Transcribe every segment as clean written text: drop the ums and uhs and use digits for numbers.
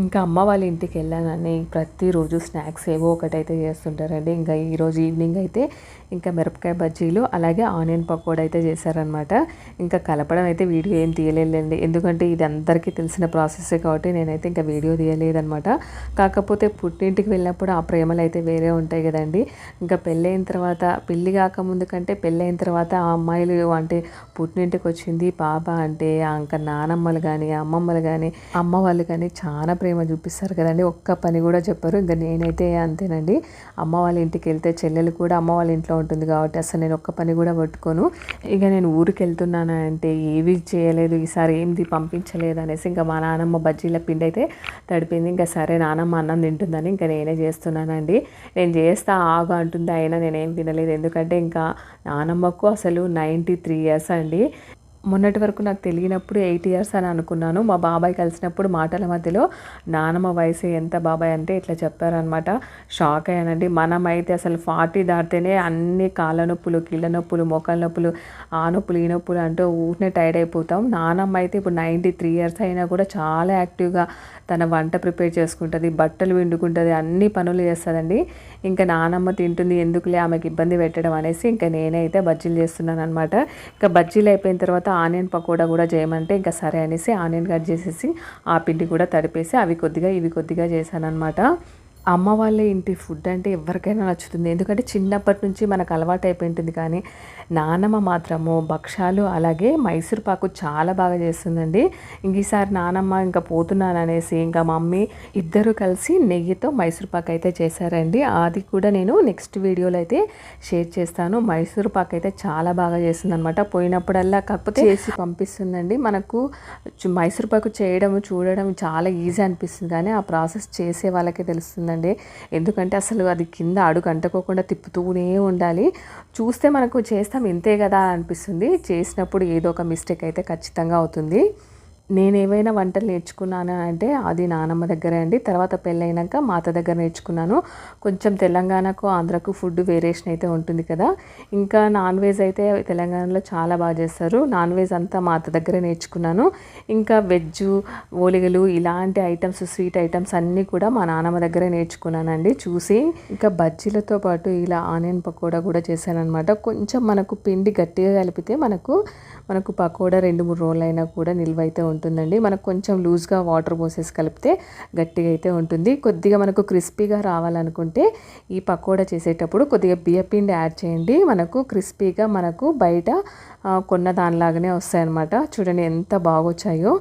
ఇంకా అమ్మ వాళ్ళ ఇంటికి వెళ్ళానని ప్రతిరోజు స్నాక్స్ ఏవో ఒకటైతే చేస్తుంటారండి. ఇంకా ఈరోజు ఈవినింగ్ అయితే ఇంకా మిరపకాయ బజ్జీలు అలాగే ఆనియన్ పకోడా అయితే చేశారనమాట. ఇంకా కలపడం అయితే వీడియో ఏం తీయలేదండి, ఎందుకంటే ఇది అందరికీ తెలిసిన ప్రాసెసే కాబట్టి నేనైతే ఇంకా వీడియో తీయలేదనమాట. కాకపోతే పుట్టింటికి వెళ్ళినప్పుడు ఆ ప్రేమలు అయితే వేరే ఉంటాయి కదండి. ఇంకా పెళ్ళైన తర్వాత, పెళ్ళి కాకముందు కంటే పెళ్ళైన తర్వాత ఆ అమ్మాయిలు అంటే పుట్టింటికి వచ్చింది పాప అంటే ఇంకా నానమ్మలు కానీ అమ్మమ్మలు కానీ అమ్మ వాళ్ళు కానీ చాలా ప్రేమ చూపిస్తారు కదండి. ఒక్క పని కూడా చెప్పరు. ఇంకా నేనైతే అంతేనండి. అమ్మ వాళ్ళ ఇంటికి వెళ్తే చెల్లెలు కూడా అమ్మ వాళ్ళ ఇంట్లో ఉంటుంది కాబట్టి అసలు నేను ఒక్క పని కూడా పట్టుకోను. ఇక నేను ఊరికి వెళ్తున్నాను అంటే ఏవి చేయలేదు, ఈసారి ఏంది పంపించలేదు అనేసి ఇంకా మా నానమ్మ బజ్జీల పిండి అయితే తడిపింది. ఇంకా సరే నానమ్మ అన్నం తింటుందని ఇంకా నేనే చేస్తున్నానండి. నేను చేస్తా ఆగు అంటుంది, అయినా నేనేం తినలేదు. ఎందుకంటే ఇంకా నానమ్మకు అసలు 93 ఇయర్స్ అండి. మొన్నటి వరకు నాకు తెలియనప్పుడు 8 ఇయర్స్ అని అనుకున్నాను. మా బాబాయ్ కలిసినప్పుడు మాటల మధ్యలో నానమ్మ వయసు ఎంత బాబాయ్ అంటే ఇట్లా చెప్పారనమాట. షాక్ అయ్యానండి. మనమైతే అసలు 40 దాటితేనే అన్ని కాళ్ళ నొప్పులు, కీళ్ళ నొప్పులు, మోకాళ్ళ నొప్పులు, ఆ నొప్పులు ఈ నొప్పులు అంటూ ఊరినే టైర్డ్ అయిపోతాం. నానమ్మ అయితే ఇప్పుడు 93 ఇయర్స్ అయినా కూడా చాలా యాక్టివ్గా తన వంట ప్రిపేర్ చేసుకుంటుంది, బట్టలు పిండుకుంటుంది, అన్ని పనులు చేస్తుందండి. ఇంకా నానమ్మ తింటుంది, ఎందుకులే ఆమెకి ఇబ్బంది పెట్టడం అనేసి ఇంకా నేనైతే బజ్జీలు చేస్తున్నాను అనమాట. ఇంకా బజ్జీలు అయిపోయిన తర్వాత ఆనియన్ పకోడా కూడా చేయమంటే ఇంకా సరే అనేసి ఆనియన్ కట్ చేసేసి ఆ పిండి కూడా తడిపేసి అవి కొద్దిగా ఇవి కొద్దిగా చేశాను అనమాట. అమ్మ వాళ్ళ ఇంటి ఫుడ్ అంటే ఎవరికైనా నచ్చుతుంది, ఎందుకంటే చిన్నప్పటి నుంచి మనకు అలవాటు అయిపోయింటుంది. కానీ నానమ్మ మాత్రము భక్షాలు అలాగే మైసూర్ పాకు చాలా బాగా చేస్తుందండి. ఇంక ఈసారి నానమ్మ ఇంకా పోతున్నాను అనేసి ఇంకా మమ్మీ ఇద్దరు కలిసి నెయ్యితో మైసూర్ పాకు అయితే చేశారండి. అది కూడా నేను నెక్స్ట్ వీడియోలో అయితే షేర్ చేస్తాను. మైసూర్ పాకు అయితే చాలా బాగా చేస్తుంది అనమాట. పోయినప్పుడల్లా కాకపోతే చేసి పంపిస్తుందండి. మనకు మైసూర్ పాకు చేయడం చూడడం చాలా ఈజీ అనిపిస్తుంది, కానీ ఆ ప్రాసెస్ చేసే వాళ్ళకే తెలుస్తుందండి. ఎందుకంటే అసలు అది కింద అడుగు అంటుకోకుండా తిప్పుతూనే ఉండాలి. చూస్తే మనకు చేస్తాం ఇంతే కదా అనిపిస్తుంది, చేసినప్పుడు ఏదో ఒక మిస్టేక్ అయితే ఖచ్చితంగా అవుతుంది. నేను ఏవైనా వంటలు నేర్చుకున్నాను అంటే అది నానమ్మ దగ్గరే అండి. తర్వాత పెళ్ళైనాక మా అత్త దగ్గర నేర్చుకున్నాను. కొంచెం తెలంగాణకు ఆంధ్రకు ఫుడ్ వేరియేషన్ అయితే ఉంటుంది కదా. ఇంకా నాన్ వెజ్ అయితే తెలంగాణలో చాలా బాగా చేస్తారు. నాన్ వెజ్ అంతా మా అత్త దగ్గరే నేర్చుకున్నాను. ఇంకా వెజ్ ఓలిగలు ఇలాంటి ఐటమ్స్, స్వీట్ ఐటమ్స్ అన్నీ కూడా మా నానమ్మ దగ్గరే నేర్చుకున్నానండి చూసి. ఇంకా బజ్జీలతో పాటు ఇలా ఆనియన్ పకోడా కూడా చేశాను అనమాట. కొంచెం మనకు పిండి గట్టిగా కలిపితే మనకు పకోడా 2-3 రోజులైనా కూడా నిల్వ అయితే ఉంటుందండి. మనకు కొంచెం లూజ్గా వాటర్ పోసేసి కలిపితే గట్టిగా అయితే ఉంటుంది. కొద్దిగా మనకు క్రిస్పీగా రావాలనుకుంటే ఈ పకోడా చేసేటప్పుడు కొద్దిగా బియ్యపిండి యాడ్ చేయండి. మనకు క్రిస్పీగా మనకు బయట కొన్న దానిలాగానే వస్తాయన్నమాట. చూడండి ఎంత బాగా వచ్చాయో.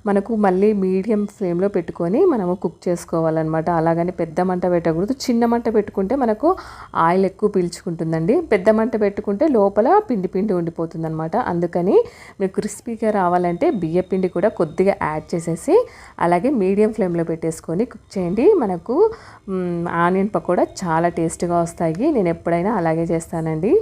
మనకు మళ్ళీ మీడియం ఫ్లేమ్లో పెట్టుకొని మనము కుక్ చేసుకోవాలన్నమాట. అలాగని పెద్ద మంట పెట్టకూడదు. చిన్న మంట పెట్టుకుంటే మనకు ఆయిల్ ఎక్కువ పీల్చుకుంటుందండి. పెద్ద మంట పెట్టుకుంటే లోపల పిండి పిండి ఉండిపోతుంది అనమాట. అందుకని మీరు క్రిస్పీగా రావాలంటే బియ్యపిండి కూడా కొద్దిగా యాడ్ చేసేసి అలాగే మీడియం ఫ్లేమ్లో పెట్టేసుకొని కుక్ చేయండి. మనకు ఆనియన్ పకోడా చాలా టేస్ట్గా వస్తాయి. నేను ఎప్పుడైనా అలాగే చేస్తానండి.